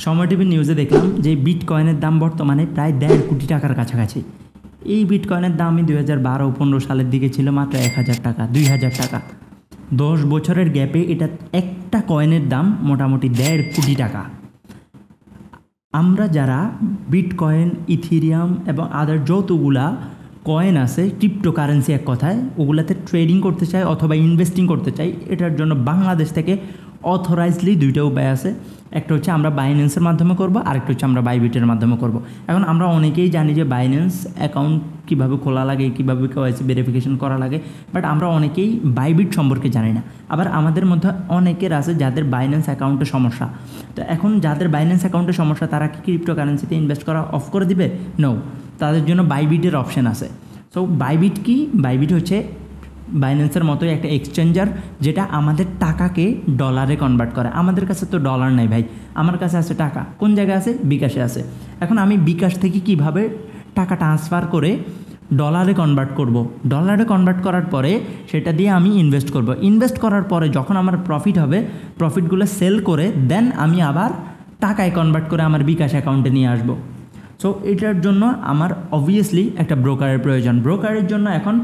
সময় টিভির নিউজে দেখলাম যে বিটকয়েনের দাম বর্তমানে প্রায় 1.5 কোটি টাকার কাছাকাছি। এই বিটকয়েনের দামই 2012-15 সালের দিকে ছিল মাত্র 1000 টাকা, 2000 টাকা। 10 বছরের গ্যাপে এটা একটা কয়েনের দাম মোটামুটি 1.5 কোটি টাকা। আমরা যারা বিটকয়েন, ইথেরিয়াম এবং আদার যতগুলা কয়েন আছে, ক্রিপ্টোকারেন্সি এক কথায়, ওগুলাতে ট্রেডিং করতে চাই অথবা ইনভেস্টিং করতে চাই, এটার জন্য বাংলাদেশ থেকে অথরাইজলি দুইটা উপায় আছে। একটা হচ্ছে আমরা বাইন্যান্সের মাধ্যমে করব, আরেকটা হচ্ছে আমরা বাইবিটের মাধ্যমে করব। এখন আমরা অনেকেই জানি যে বাইন্যান্স অ্যাকাউন্ট কীভাবে খোলা লাগে, কীভাবে কেওয়াইসি ভেরিফিকেশন করা লাগে, বাট আমরা অনেকেই বাইবিট সম্পর্কে জানি না। আবার আমাদের মধ্যে অনেকের আছে যাদের বাইন্যান্স অ্যাকাউন্টে সমস্যা। তো এখন যাদের বাইন্যান্স অ্যাকাউন্টে সমস্যা, তারা কি ক্রিপ্টোকারেন্সিতে ইনভেস্ট করা অফ করে দিবে? নো, তাদের জন্য বাইবিটের অপশন আছে। সো বাইবিট কি? বাইবিট হচ্ছে বাইন্যান্সের মতোই একটা এক্সচেঞ্জার, যেটা আমাদের টাকাকে ডলারে কনভার্ট করে। আমাদের কাছে তো ডলার নাই ভাই, আমার কাছে আছে টাকা। কোন জায়গায় আছে? বিকাশে আছে। এখন আমি বিকাশ থেকে কিভাবে টাকা ট্রান্সফার করে ডলারে কনভার্ট করব? ডলারে কনভার্ট করার পরে সেটা দিয়ে আমি ইনভেস্ট করব। ইনভেস্ট করার পরে যখন আমার প্রফিট হবে, প্রফিটগুলো সেল করে দেন আমি আবার টাকায় কনভার্ট করে আমার বিকাশ অ্যাকাউন্টে নিয়ে আসব। সো এটার জন্য আমার অবভিয়াসলি একটা ব্রোকারের প্রয়োজন। ব্রোকারের জন্য এখন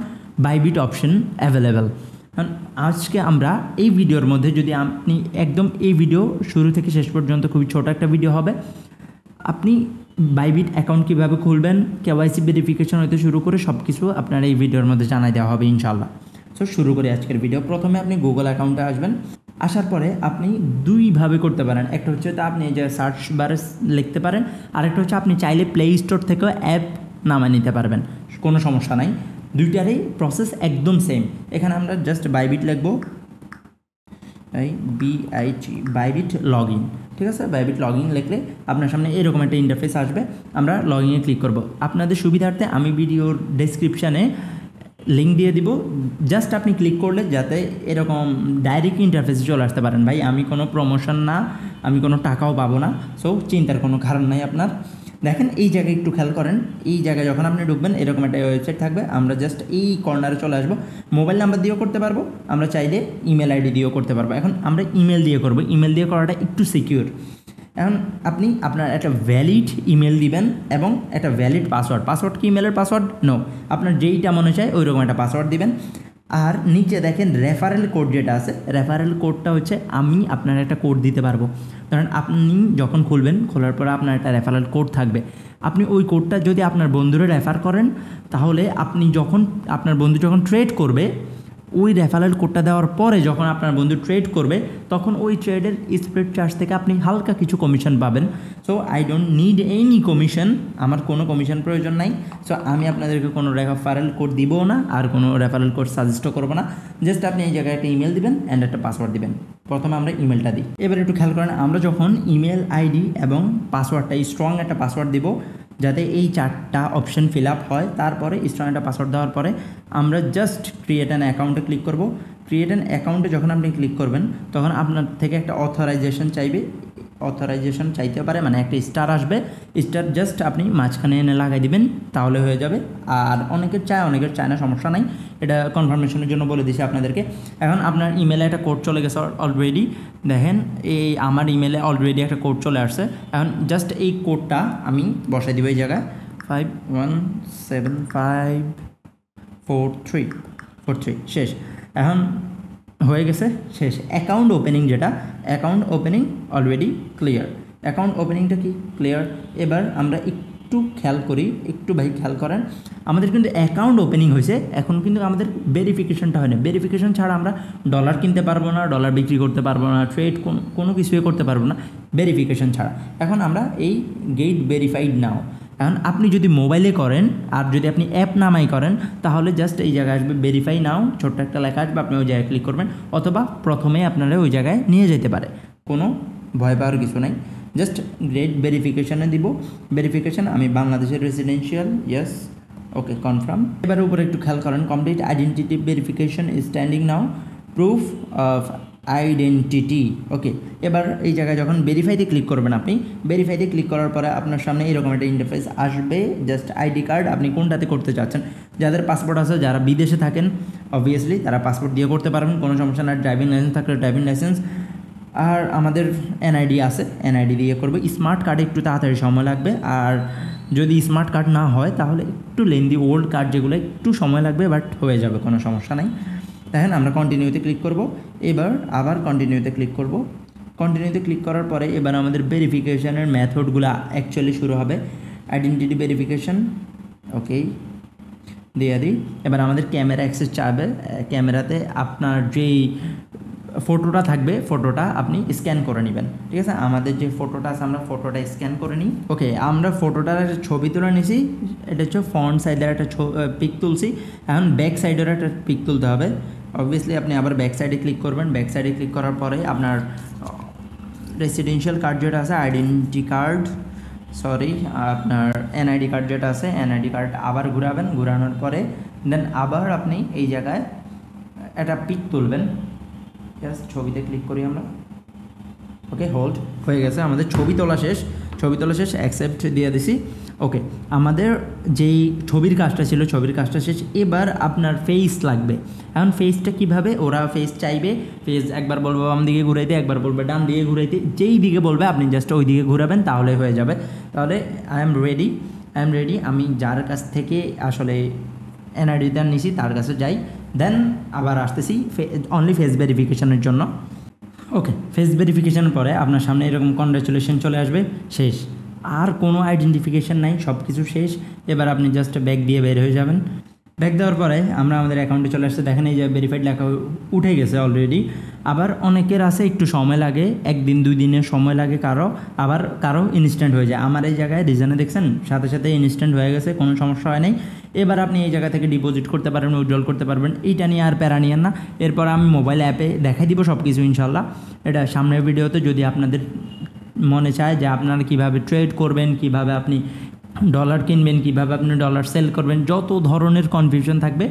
বাইবিট অপশন অ্যাভেলেবেল। কারণ আজকে আমরা এই ভিডিওর মধ্যে, যদি আপনি একদম এই ভিডিও শুরু থেকে শেষ পর্যন্ত, খুবই ছোট একটা ভিডিও হবে, আপনি বাইবিট অ্যাকাউন্ট কীভাবে খুলবেন, কেওয়াইসি ভেরিফিকেশন হতে শুরু করে সব কিছু আপনার এই ভিডিওর মধ্যে জানাই দেওয়া হবে ইনশাল্লাহ। সো শুরু করি আজকের ভিডিও। প্রথমে আপনি গুগল অ্যাকাউন্টে আসবেন। আসার পরে আপনি দুইভাবে করতে পারেন। একটা হচ্ছে তো আপনি এই যে সার্চ বারে লিখতে পারেন, আরেকটা হচ্ছে আপনি চাইলে প্লে স্টোর থেকেও অ্যাপ নামিয়ে নিতে পারবেন, কোনো সমস্যা নাই। দুইটারই প্রসেস একদম সেম। এখানে আমরা জাস্ট বাইবিট লিখবো, বাইবিট লগ ইন। ঠিক আছে, বাইবিট লগ ইন লিখলে আপনার সামনে এরকম একটা ইন্টারফেস আসবে। আমরা লগ ইনে ক্লিক করব। আপনাদের সুবিধার্থে আমি ভিডিওর ডেসক্রিপশানে লিঙ্ক দিয়ে দিব, জাস্ট আপনি ক্লিক করলে যাতে এরকম ডাইরেক্ট ইন্টারফেসে চলে আসতে পারেন। ভাই আমি কোনো প্রমোশন না, আমি কোনো টাকাও পাবো না, সো চিন্তার কোনো কারণ নাই আপনার। দেখেন এই জায়গায় একটু খেয়াল করেন, এই জায়গায় যখন আপনি ঢুকবেন এরকম একটা ওয়েবসাইট থাকবে। আমরা জাস্ট এই কর্নারে চলে আসবো। মোবাইল নাম্বার দিয়েও করতে পারবো, আমরা চাইলে ইমেল আইডি দিয়েও করতে পারবো। এখন আমরা ইমেল দিয়ে করবো। ইমেল দিয়ে করাটা একটু সিকিউর। এখন আপনি আপনার একটা ভ্যালিড ইমেল দিবেন এবং একটা ভ্যালিড পাসওয়ার্ড। পাসওয়ার্ড কি ইমেলের পাসওয়ার্ড? নো, আপনার যেইটা মনে চায় ওই রকম একটা পাসওয়ার্ড দিবেন। আর নিচে দেখেন রেফারেল কোড যেটা আছে, রেফারেল কোডটা হচ্ছে আমি আপনার একটা কোড দিতে পারবো। কারণ আপনি যখন খুলবেন, খোলার পরে আপনার একটা রেফারেল কোড থাকবে। আপনি ওই কোডটা যদি আপনার বন্ধুরে রেফার করেন, তাহলে আপনি যখন আপনার বন্ধু যখন ট্রেড করবে, ওই রেফারেল কোডটা দেওয়ার পরে যখন আপনার বন্ধু ট্রেড করবে, তখন ওই ট্রেডের স্প্রেড চার্জ থেকে আপনি হালকা কিছু কমিশন পাবেন। So I don't need any commission, আমার কোনো কমিশন প্রয়োজন নাই। সো আমি আপনাদেরকে কোনো রেফারেল কোড দিবও না, আর কোনো রেফারেল কোড সাজেস্টও করবো না। জাস্ট আপনি এই জায়গায় একটা ইমেল দিবেন অ্যান্ড একটা পাসওয়ার্ড দিবেন। প্রথমে আমরা ইমেলটা দিই। এবার একটু খেয়াল করেন, আমরা যখন ইমেল আইডি এবং পাসওয়ার্ডটা স্ট্রং একটা পাসওয়ার্ড দিব, যাতে এই 4টা অপশন ফিল আপ হয়, তারপরে স্ট্রং একটা পাসওয়ার্ড দেওয়ার পরে আমরা জাস্ট ক্রিয়েট অ্যান অ্যাকাউন্টে ক্লিক করব। ক্রিয়েট অ্যান অ্যাকাউন্টে যখন আপনি ক্লিক করবেন, তখন আপনার থেকে একটা অথরাইজেশন চাইবে। অথরাইজেশন চাইতে পারে, মানে একটা স্টার আসবে। স্টার জাস্ট আপনি মাঝখানে এনে লাগাই দিবেন, তাহলে হয়ে যাবে। আর অনেকের চায়, অনেকের চায় না, সমস্যা নাই। এটা কনফার্মেশনের জন্য বলে দিছি আপনাদেরকে। এখন আপনার ইমেলে একটা কোড চলে গেছে অলরেডি। দেখেন এই আমার ইমেলে অলরেডি একটা কোড চলে আসছে। এখন জাস্ট এই কোডটা আমি বসাই দিব এই জায়গায়, 517543 শেষ। এখন হয়ে গেছে, শেষ। অ্যাকাউন্ট ওপেনিং, যেটা account opening already clear. Account ওপেনিংটা কি ক্লিয়ার। এবার আমরা একটু খেয়াল করি, একটু ভাই খেয়াল করেন, আমাদের কিন্তু অ্যাকাউন্ট ওপেনিং হয়েছে, এখন কিন্তু আমাদের ভেরিফিকেশনটা হয় না। ভেরিফিকেশন ছাড়া আমরা ডলার কিনতে পারবো না, ডলার বিক্রি করতে পারবো না, ট্রেড কোনো কিছুই করতে পারবো না ভেরিফিকেশন ছাড়া। এখন আমরা এই গেট ভেরিফাইড নাও। এখন আপনি যদি মোবাইলে করেন আর যদি আপনি অ্যাপ নামাই করেন, তাহলে জাস্ট এই জায়গায় আসবে ভেরিফাই নাও, ছোট্ট একটা লেখা আসবে, আপনি ওই জায়গায় ক্লিক করবেন, অথবা প্রথমেই আপনারা ওই জায়গায় নিয়ে যেতে পারে। কোনো ভয় পাওয়ার কিছু নাই। জাস্ট গ্রেট ভেরিফিকেশানে দিব। ভেরিফিকেশান আমি বাংলাদেশের রেসিডেন্সিয়াল, ইয়েস, ওকে, কনফার্ম। এবার উপরে একটু খেয়াল করেন, complete identity verification standing now, proof of identity, okay. এবার এই জায়গায় যখন ভেরিফাইতে ক্লিক করবেন, আপনি ভেরিফাইতে ক্লিক করার পরে আপনার সামনে এরকম একটা ইন্টারফেস আসবে। জাস্ট আইডি কার্ড আপনি কোনটাতে করতে চাচ্ছেন। যাদের পাসপোর্ট আছে, যারা বিদেশে থাকেন, অবভিয়াসলি তারা পাসপোর্ট দিয়ে করতে পারবেন, কোনো সমস্যা না। ড্রাইভিং লাইসেন্স থাকলে ড্রাইভিং লাইসেন্স, আর আমাদের এনআইডি আছে, এনআইডি দিয়ে করবো। স্মার্ট কার্ডে একটু তাড়াতাড়ি সময় লাগবে, আর যদি স্মার্ট কার্ড না হয় তাহলে একটু লেন্দি ওল্ড কার্ড যেগুলো একটু সময় লাগবে, বাট হয়ে যাবে, কোনো সমস্যা নাই। দেখেন আমরা কন্টিনিউতে ক্লিক করব, এবার আবার কন্টিনিউতে ক্লিক করব। কন্টিনিউতে ক্লিক করার পরে এবার আমাদের ভেরিফিকেশনের মেথডগুলো অ্যাকচুয়ালি শুরু হবে। আইডেন্টিটি ভেরিফিকেশন, ওকে দিয়ে দিই। এবার আমাদের ক্যামেরা অ্যাক্সেস চাইবে। ক্যামেরাতে আপনার যেই ফটোটা থাকবে ফটোটা আপনি স্ক্যান করে নেবেন, ঠিক আছে। আমাদের যে ফটোটা আছে আমরা ফটোটা স্ক্যান করে নিই। ওকে, আমরা ফটোটার ছবি তুলে নিছি, এটা হচ্ছে ফ্রন্ট সাইডের একটা পিক তুলছি। এখন ব্যাক সাইডের একটা পিক তুলতে হবে। অবভিয়াসলি আপনি আবার ব্যাক সাইডে ক্লিক করবেন। ব্যাক সাইডে ক্লিক করার পরে আপনার রেসিডেন্সিয়াল কার্ড যেটা আছে, আইডেন্টি কার্ড, সরি আপনার এনআইডি কার্ড যেটা আছে, এনআইডি কার্ড আবার ঘুরাবেন। ঘুরানোর পরে দেন আবার আপনি এই জায়গায় একটা পিক তুলবেন। জাস্ট ছবিতে ক্লিক করি আমরা। ওকে, হোল্ড হয়ে গেছে, আমাদের ছবি তোলা শেষ। ছবি তোলা শেষ, অ্যাকসেপ্ট দিয়ে দিছি। ওকে, আমাদের যেই ছবির কাজটা ছিল ছবির কাজটা শেষ। এবার আপনার ফেস লাগবে। এখন ফেসটা কিভাবে, ওরা ফেস চাইবে, ফেস একবার বলবো বাম দিকে ঘুরাইতে, একবার বলবে ডান দিকে ঘুরাইতে, যেই দিকে বলবে আপনি জাস্ট ওই দিকে ঘুরাবেন, তাহলে হয়ে যাবে। তাহলে আই এম রেডি। আমি যার কাছ থেকে আসলে এনআইডিটা নিছি তার কাছে যাই, দেন আবার আসতেছি অনলি ফেস ভেরিফিকেশনের জন্য। ওকে, ফেস ভেরিফিকেশনের পরে আপনার সামনে এরকম কনগ্রাচুলেশন চলে আসবে, শেষ। আর কোনো আইডেন্টিফিকেশান নাই, সব কিছু শেষ। এবার আপনি জাস্ট ব্যাক দিয়ে বের হয়ে যাবেন। ব্যাক দেওয়ার পরে আমরা আমাদের অ্যাকাউন্টে চলে আসছে, দেখেন এই যে ভেরিফাইড লেখা উঠে গেছে অলরেডি। আবার অনেকের আছে একটু সময় লাগে, 1 দিন 2 দিনের সময় লাগে কারো, আবার কারো ইনস্ট্যান্ট হয়ে যায়। আমার এই জায়গায় রিজনে দেখছেন সাথে সাথে ইনস্ট্যান্ট হয়ে গেছে, কোনো সমস্যা হয় নাই। এবার আপনি এই জায়গা থেকে ডিপোজিট করতে পারবেন, উইথড্রল করতে পারবেন, এইটা নিয়ে আর প্যারা নিয়েন না। এরপর আমি মোবাইল অ্যাপে দেখাই দিব সব কিছু ইনশাল্লাহ। এটা সামনের ভিডিওতে যদি আপনাদের মনে চায় যে আপনারা কীভাবে ট্রেড করবেন, কিভাবে আপনি ডলার কিনবেন, কিভাবে আপনি ডলার সেল করবেন, যত ধরনের কনফিউশন থাকবে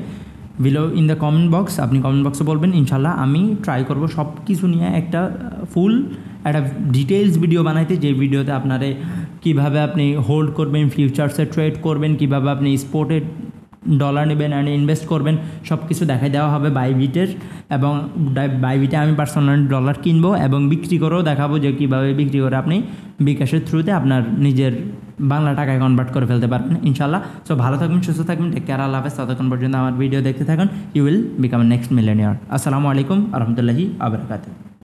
below in the comment box, আপনি কমেন্ট বক্সে বলবেন। ইনশাল্লাহ আমি ট্রাই করব সব কিছু নিয়ে একটা ফুল একটা ডিটেলস ভিডিও বানাইতে, যে ভিডিওতে আপনারে কিভাবে আপনি হোল্ড করবেন, ফিউচার্সে ট্রেড করবেন, কিভাবে আপনি স্পোর্টে ডলার নেবেন অ্যান্ড ইনভেস্ট করবেন, সব কিছু দেখাই দেওয়া হবে বাইবিটের। এবং বাইবিটে আমি পার্সোনালি ডলার কিনবো এবং বিক্রি করেও দেখাবো যে কীভাবে বিক্রি করে আপনি বিকাশের থ্রুতে আপনার নিজের বাংলা টাকায় কনভার্ট করে ফেলতে পারবেন ইনশাল্লাহ। সো ভালো থাকবেন, সুস্থ থাকবেন, টেক কেয়ার, আল্লাহ হাফেজ। ততক্ষণ পর্যন্ত আমার ভিডিও দেখতে থাকুন। You will become next millionaire. আসসালামু আলাইকুম আ রহমতুল্লাহি আ বারাকাতুহু।